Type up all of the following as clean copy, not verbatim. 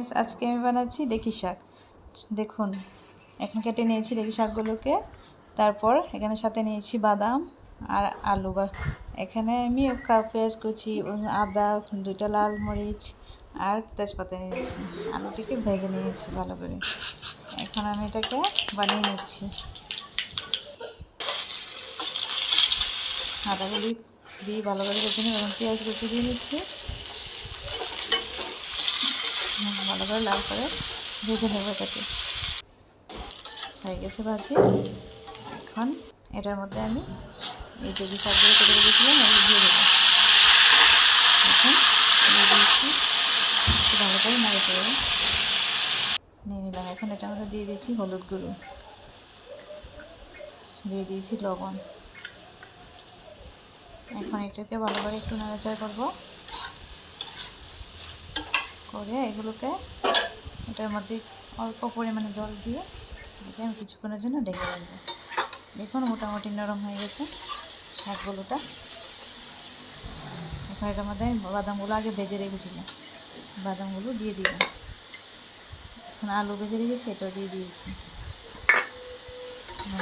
Friends, আজকে আমি বানাচ্ছি ঢেঁকি শাক। দেখুন, এখন কেটে নিয়েছি ঢেঁকি শাকগুলোকে। তারপর এখানে সাথে নিয়েছি বাদাম আর আলু। বা এখানে আমি পেঁয়াজ কুচি, আদা, 2টা লাল মরিচ আর তেজপাতা নিয়েছি। আলুটিকে ভেজে নিয়েছি ভালো করে। এখন আমি এটাকে বানিয়ে নিচ্ছি। আদাগুলি দিয়ে ভালো করে ভেজে নিই এবং পেঁয়াজ কুচি দিয়ে নিচ্ছি। ভালো করে লাল করে ভেজে নেব। এটাকে হয়ে গেছে ভাজি। এখন এটার মধ্যে আমি এই ঢেঁকি শাকগুলো কেটে রেখেছিলাম এগুলো দিয়ে দেবো। এখন দিয়ে দিয়েছি, ভালো করে নাড়ে করে নিয়ে নিলাম। এখন এটার মধ্যে দিয়ে দিয়েছি হলুদ গুঁড়ো, দিয়ে দিয়েছি লবণ। এখন এটাকে ভালো করে একটু নাড়াচাড়া করবো করে এগুলোকে এটার মধ্যে অল্প পরিমাণে জল দিয়ে এটাকে আমি কিছুক্ষণের জন্য ঢেকে রাখবো। দেখুন মোটামুটি নরম হয়ে গেছে শাকগুলোটা। এখন এটার মধ্যে আমি বাদামগুলো আগে ভেজে রেখেছিলাম, বাদামগুলো দিয়ে দিলাম। এখন আলু ভেজে রেখেছি, এটাও দিয়ে দিয়েছি।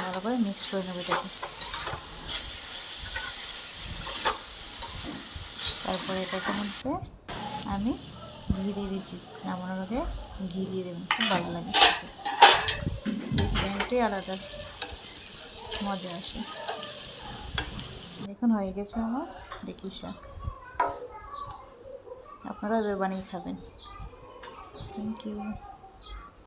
ভালো করে মিক্স করে নেবো এটাকে। তারপরে এটার মধ্যে আমি ঘি দিয়ে দিচ্ছি। নামানোর আগে ঘি দিয়ে দেবেন, খুব ভালো লাগে। এই সেন্টটাই আলাদা মজা আসে। দেখুন হয়ে গেছে আমার ঢেঁকি শাক। আপনারা এভাবে বানিয়ে খাবেন। Thank you.